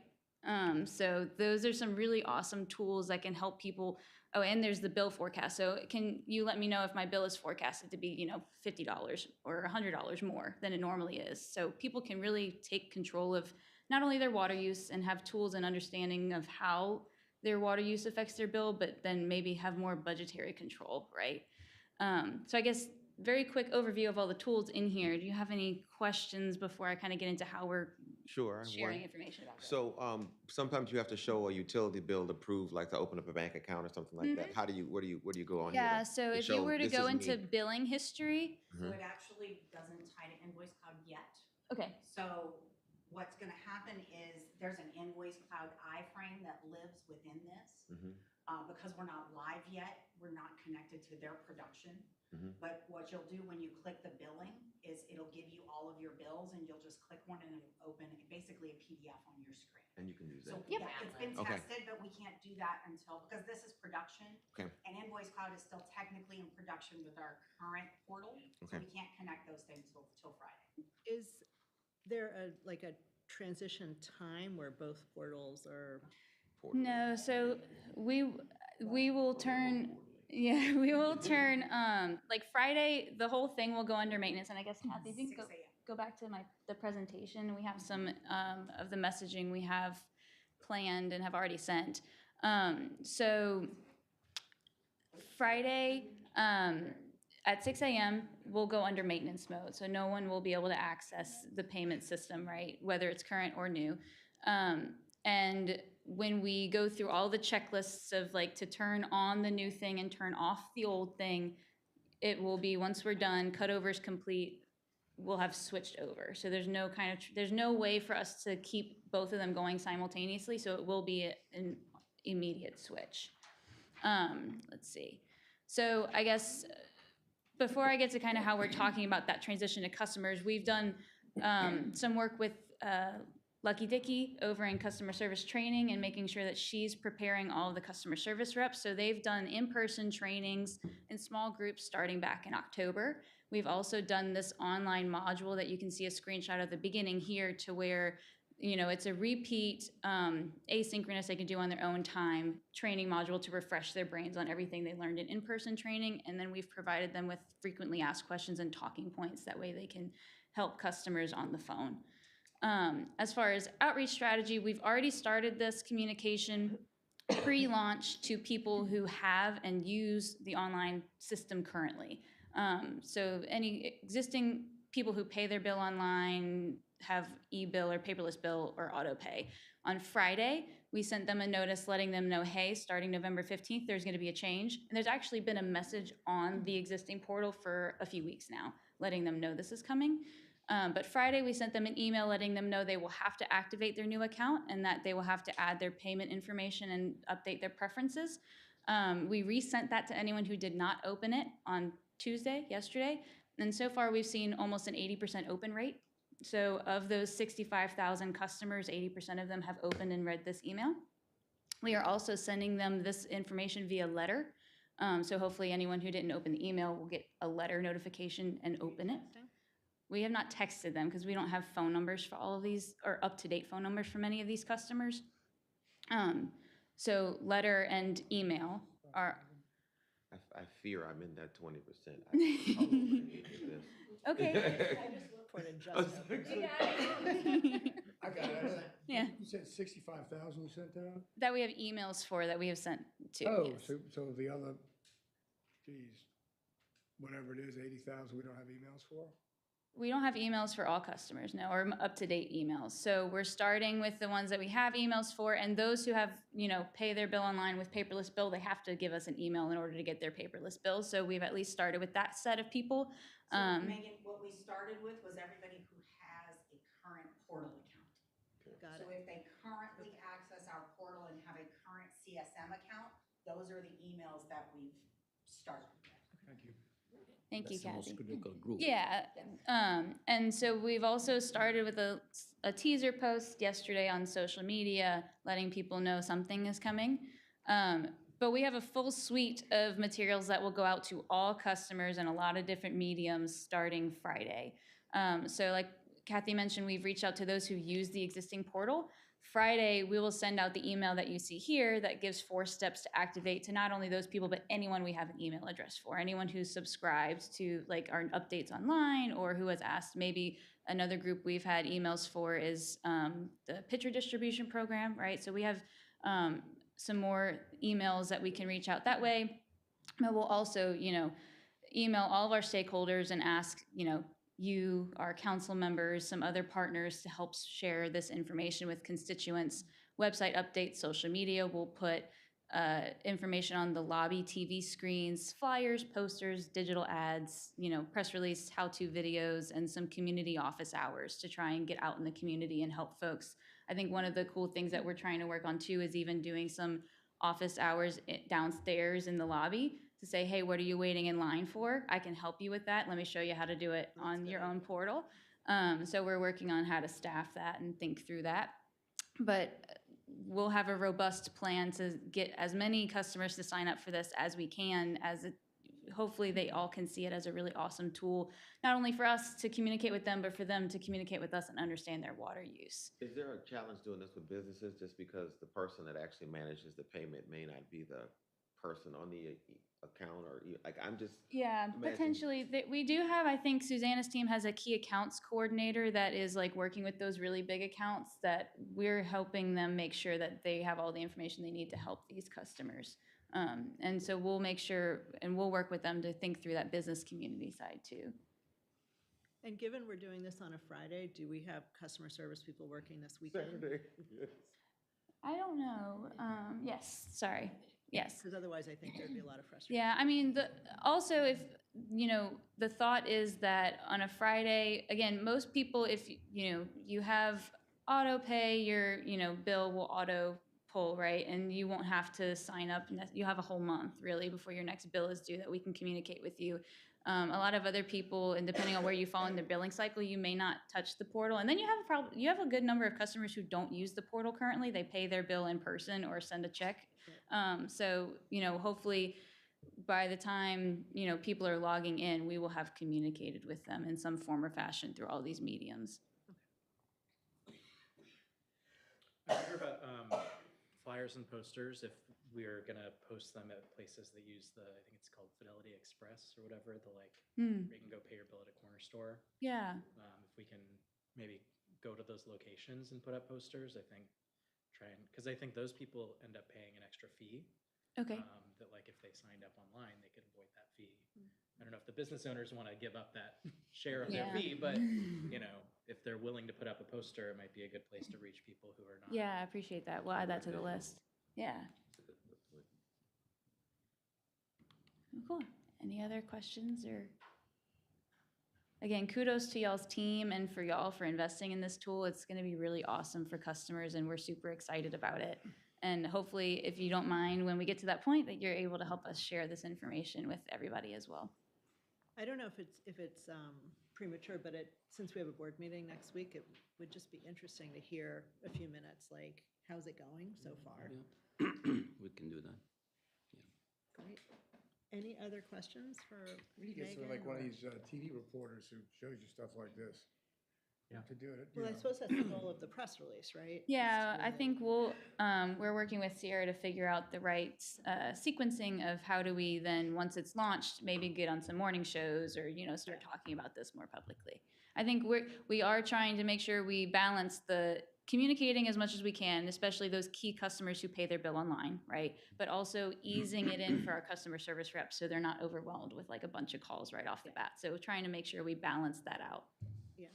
So those are some really awesome tools that can help people. Oh, and there's the bill forecast. So can you let me know if my bill is forecasted to be, $50 or $100 more than it normally is? So people can really take control of not only their water use and have tools and understanding of how their water use affects their bill, but then maybe have more budgetary control, right? So I guess very quick overview of all the tools in here. Do you have any questions before I kind of get into how we're Sure. I have sharing one. information about it? So sometimes you have to show a utility bill to prove, like to open up a bank account or something like that. How do you, where do you go on here? Yeah, so if you show were to this go is into me? billing history, So it actually doesn't tie to Invoice Cloud yet. okay, So what's gonna happen is there's an Invoice Cloud iframe that lives within this. Because we're not live yet, we're not connected to their production. But what you'll do when you click the billing is it'll give you all of your bills and you'll just click one and it'll open basically a PDF on your screen. And you can use So, that. yeah, it's been Okay. tested, but we can't do that until, because this is production. Okay. And Invoice Cloud is still technically in production with our current portal. So Okay. we can't connect those things till Friday. Is there a transition time where both portals are? no, so we will turn, we will turn, like Friday, the whole thing will go under maintenance, and I guess Kathy, if you can 6 a.m. go back to the presentation, we have some of the messaging we have planned and have already sent. So Friday, at 6 a.m., we'll go under maintenance mode, so no one will be able to access the payment system, right, whether it's current or new. And when we go through all the checklists of like to turn on the new thing and turn off the old thing, it will be, once we're done, cutover's complete, we'll have switched over. So there's no there's no way for us to keep both of them going simultaneously, so it will be an immediate switch. Let's see. So I guess before I get to kind of how we're talking about that transition to customers, we've done some work with Lucky Dicky over in customer service training and making sure that she's preparing all of the customer service reps. So they've done in-person trainings in small groups starting back in October. We've also done this online module that you can see a screenshot at the beginning here, to where, it's a repeat asynchronous they can do on their own time training module to refresh their brains on everything they learned in in-person training. And then we've provided them with frequently asked questions and talking points. That way they can help customers on the phone. As far as outreach strategy, we've already started this communication pre-launch to people who have and use the online system currently. So any existing people who pay their bill online, have e-bill or paperless bill or auto pay. On Friday, we sent them a notice letting them know, hey, starting November 15th, there's going to be a change. And there's actually been a message on the existing portal for a few weeks now, letting them know this is coming. But Friday, we sent them an email letting them know they will have to activate their new account and that they will have to add their payment information and update their preferences. We resent that to anyone who did not open it on Tuesday, yesterday. And so far, we've seen almost an 80% open rate. So of those 65,000 customers, 80% of them have opened and read this email. We are also sending them this information via letter. So hopefully anyone who didn't open the email will get a letter notification and open it. Texting? We have not texted them because we don't have phone numbers for all of these, or up-to-date phone numbers for many of these customers. So letter and email are, I fear I'm in that 20%. I probably need this. okay. I just reported I was just. like, I got it. Yeah. You said 65,000 you sent out? That we have emails for that we have sent to. Oh, yes. so the other, geez, whatever it is, 80,000 we don't have emails for? We don't have emails for all customers, no, or up-to-date emails. So we're starting with the ones that we have emails for, and those who have, pay their bill online with paperless bill, they have to give us an email in order to get their paperless bill. So we've at least started with that set of people. So Megan, what we started with was everybody who has a current portal account. Got So it. if they currently access our portal and have a current CSM account, those are the emails that we've started with. Thank you. Thank you, That's the most Kathy. critical group. Yeah, and so we've also started with a teaser post yesterday on social media, letting people know something is coming. But we have a full suite of materials that will go out to all customers in a lot of different mediums starting Friday. So like Kathy mentioned, we've reached out to those who use the existing portal. Friday, we will send out the email that you see here that gives 4 steps to activate to not only those people, but anyone we have an email address for, anyone who's subscribed to like our updates online or who has asked. Maybe another group we've had emails for is the pitcher distribution program, right? So we have some more emails that we can reach out that way. But we'll also, email all of our stakeholders and ask, you, our council members, some other partners to help share this information with constituents. Website updates, social media, we'll put information on the lobby TV screens, flyers, posters, digital ads, press release, how-to videos, and some community office hours to try and get out in the community and help folks. I think one of the cool things that we're trying to work on too is even doing some office hours downstairs in the lobby to say, hey, what are you waiting in line for? I can help you with that. Let me show you how to do it on your own portal. So we're working on how to staff that and think through that. But we'll have a robust plan to get as many customers to sign up for this as we can, hopefully they all can see it as a really awesome tool, not only for us to communicate with them, but for them to communicate with us and understand their water use. Is there a challenge doing this with businesses just because the person that actually manages the payment may not be the person on the account or like I'm just Yeah, imagine- potentially. We do have, I think Susanna's team has a key accounts coordinator that is like working with those really big accounts that we're helping them make sure that they have all the information they need to help these customers. And so we'll make sure, and we'll work with them to think through that business community side too. And given we're doing this on a Friday, do we have customer service people working this weekend? Saturday. Yes. I don't know. Yes, sorry. Yes. Because otherwise I think there'd be a lot of frustration. Yeah, I mean, also if, the thought is that on a Friday, again, most people, if, you have auto pay, your, bill will auto pull, right? And you won't have to sign up. You have a whole month really before your next bill is due that we can communicate with you. A lot of other people, and depending on where you fall in the billing cycle, you may not touch the portal. And then you have a good number of customers who don't use the portal currently. They pay their bill in person or send a check. So, hopefully by the time, people are logging in, we will have communicated with them in some form or fashion through all these mediums. I wonder about flyers and posters, if we're gonna post them at places that use I think it's called Fidelity Express or whatever, where you can go pay your bill at a corner store. Yeah. If we can maybe go to those locations and put up posters, I think because I think those people end up paying an extra fee. Okay. That if they signed up online, they could avoid that fee. I don't know if the business owners want to give up that share of their Yeah. fee, but if they're willing to put up a poster, it might be a good place to reach people who are not. Yeah, I appreciate that. We'll add that to the list. Yeah. Cool. Any other questions or? Again, kudos to y'all's team and for y'all for investing in this tool. It's going to be really awesome for customers and we're super excited about it. And hopefully, if you don't mind, when we get to that point, that you're able to help us share this information with everybody as well. I don't know if it's premature, but since we have a board meeting next week, it would just be interesting to hear a few minutes, how's it going so far? we can do that. Great. Any other questions for We need to get sort of Megan like one of or- these TV reporters who shows you stuff like this. Yeah. To do it, you Well, I know. suppose that's the goal of the press release, right? Yeah, Is to I think we're working with Sierra to figure out the right sequencing of how do we then, once it's launched, maybe get on some morning shows or, start talking about this more publicly. I think we are trying to make sure we balance the communicating as much as we can, especially those key customers who pay their bill online, right? But also easing it in for our customer service reps so they're not overwhelmed with like a bunch of calls right off the bat. So trying to make sure we balance that out. Yeah.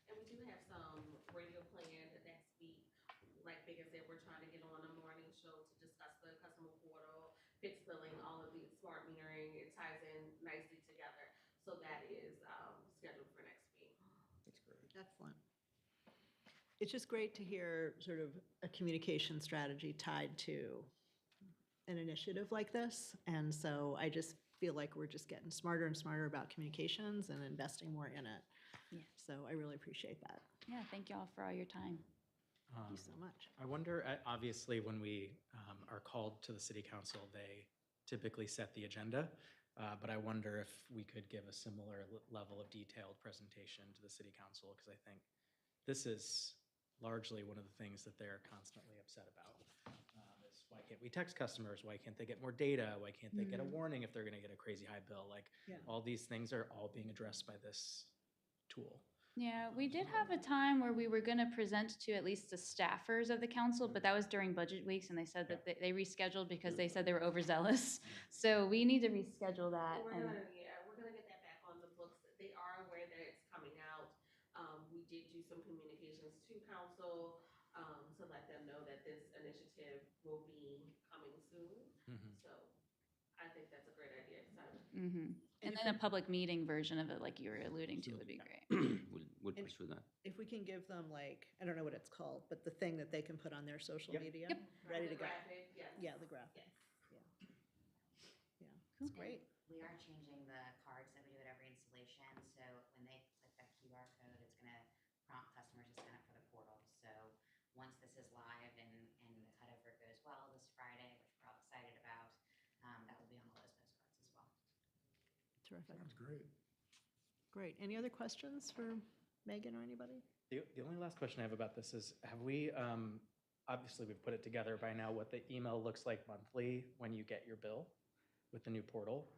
And we do have some radio planned next week. Like Bigger said, we're trying to get on a morning show to discuss the customer portal, fixed billing, all of the smart metering. It ties in nicely together. So that is scheduled for next week. That's great. Excellent. It's just great to hear sort of a communication strategy tied to an initiative like this. And so I just feel like we're just getting smarter and smarter about communications and investing more in it. Yeah. So I really appreciate that. Yeah, thank y'all for all your time. Thank you so much. I wonder, obviously, when we are called to the city council, they typically set the agenda. But I wonder if we could give a similar level of detailed presentation to the city council, because I think this is largely one of the things that they're constantly upset about. Is why can't we text customers? Why can't they get more data? Why can't they get a warning if they're going to get a crazy high bill? Like, Yeah. all these things are all being addressed by this tool. Yeah, we did have a time where we were going to present to at least the staffers of the council, but that was during budget weeks, and they said that they rescheduled because they said they were overzealous. So we need to reschedule that. We're and- gonna get that back on the books. They are aware that it's coming out. We did do some communications to council, to let them know that this initiative will be coming soon. So I think that's a great idea, excited. And then a public meeting version of it, like you were alluding to, would be great. We'll And- pursue that. If we can give them like, I don't know what it's called, but the thing that they can put on their social Yep. media, Yep. ready The to go. graphic, yes. Yeah, the graphic. Yes. Yeah, it's great. We are changing the cards that we do at every installation, so when they click that QR code, it's gonna prompt customers to sign up for the portal. So once this is live and the cutover goes well this Friday, which we're all excited about, that will be on all those postcards as well. Terrific. Sounds great. Great. Any other questions for Megan or anybody? The only last question I have about this is, have we, obviously we've put it together by now, what the email looks like monthly when you get your bill with the new portal?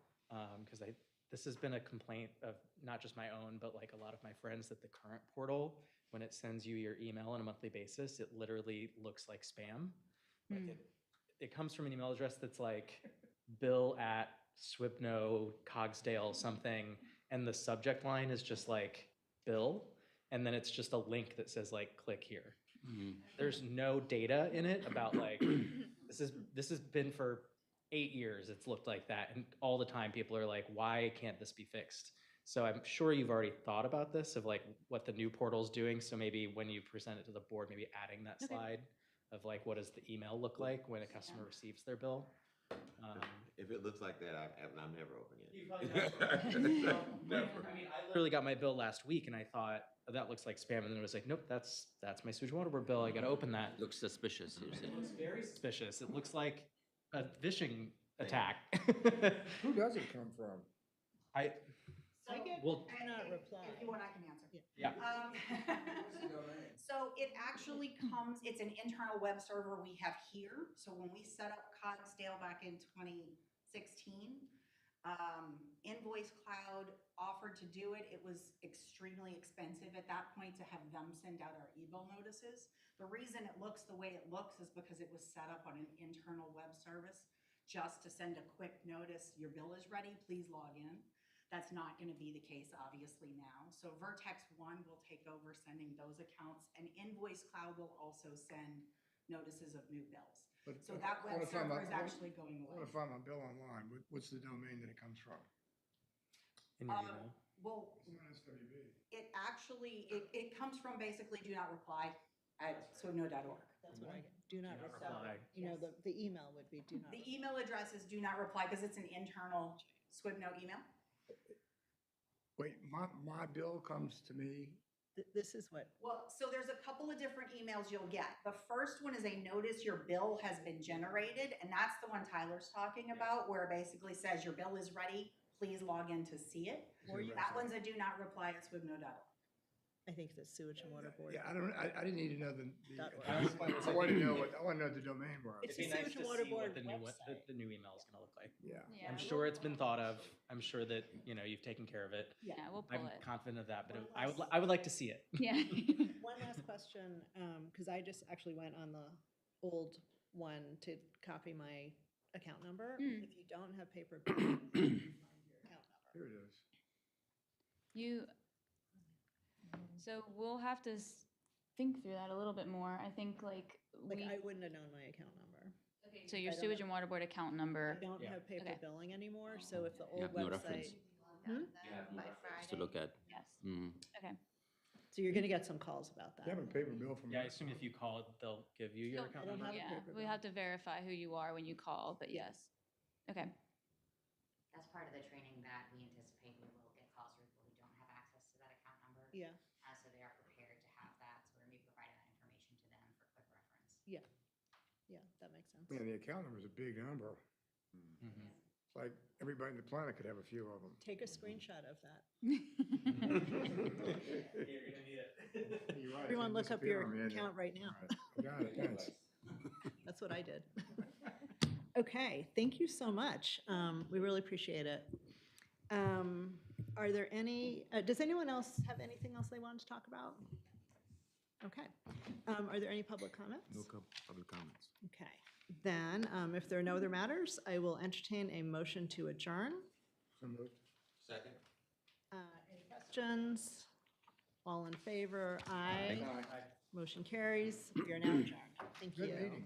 Because this has been a complaint of not just my own, but like a lot of my friends, that the current portal, when it sends you your email on a monthly basis, it literally looks like spam. Like it comes from an email address that's like bill@Swipno, Cogsdale, something, and the subject line is just like bill, and then it's just a link that says like click here. There's no data in it about like this has been for 8 years. It's looked like that, and all the time people are like, why can't this be fixed? So I'm sure you've already thought about this, of like what the new portal's doing. So maybe when you present it to the board, maybe adding that slide of like what does the email look like when a customer receives their bill. If it looks like that, I'm never opening You it. probably never. I mean, I literally got my bill last week, and I thought, oh, that looks like spam, and then it was like, nope, that's my sewage water board bill. I got to open that. Looks suspicious, you're It saying. looks very suspicious. It looks like a phishing attack. Who does it come from? I I get Well- do not reply. If you want, I can answer. yeah. So it actually comes, it's an internal web server we have here. So when we set up Cogsdale back in 2016, Invoice Cloud offered to do it. It was extremely expensive at that point to have them send out our e-bill notices. The reason it looks the way it looks is because it was set up on an internal web service just to send a quick notice, your bill is ready, please log in. That's not going to be the case, obviously, now. So Vertex One will take over sending those accounts, and Invoice Cloud will also send notices of new bills. But So that I web wanna find server my- is actually going I want away. to find my bill online. What's the domain that it comes from? In your email. Well, SWB. it actually, it comes from basically do not reply at swimno.org. That's what I get. Do not Do not reply. reply. You know, the email would be do not. The email address is do not reply because it's an internal Swimno email. Wait, my bill comes to me This is what, Well, so there's a couple of different emails you'll get. The first one is a notice your bill has been generated, and that's the one Tyler's talking about, where it basically says your bill is ready, please log in to see it. That one's a do not reply at SWIGNO.org. I think the sewage and water board. Yeah, I didn't need to know the, .org. I wanted to know what the domain was. It's It'd be the nice Sewage and to Water see Board what the new, website. the new email is gonna look like. Yeah. Yeah, I'm sure it's been thought of. I'm sure that, you know, you've taken care of it. Yeah, we'll pull I'm it. confident of that, but One last- I would like to see it. Yeah. One last question, because I just actually went on the old one to copy my account number. Mm. If you don't have paper, billing, find your account number. Here it is. You, so we'll have to think through that a little bit more. I think like Like, we, I wouldn't have known my account number. so your I don't sewage have- and water board account I number. don't Yeah. have paper Okay. billing anymore, so if the You old have no reference. website. Just to look at. Yes. Mm. Okay. So you're gonna get some calls about You have that. a paper bill from. Yeah, I assume if you call it, they'll give you your So- account I don't number. have a Yeah, paper we bill. have to verify who you are when you call, but yes. Okay. That's part of the training that we anticipate we will get calls from people who don't have access to that account number. Yeah, So they are prepared to have that, so we're gonna be providing that information to them for quick reference. yeah, that makes sense. Man, the account number is a big number. Mhm. It's like everybody on the planet could have a few of them. Take a screenshot of that. You're gonna need it. You're right, Everyone it look up disappeared your on me, isn't it? account right now. All right, I got it, thanks. That's what I did. Okay, thank you so much. We really appreciate it. Are there any, does anyone else have anything else they wanted to talk about? Okay. Are there any public comments? No public comments. Okay, then, if there are no other matters, I will entertain a motion to adjourn. So moved. Second? Any questions? All in favor? Aye. Motion carries. We are now adjourned. Thank you. Good meeting.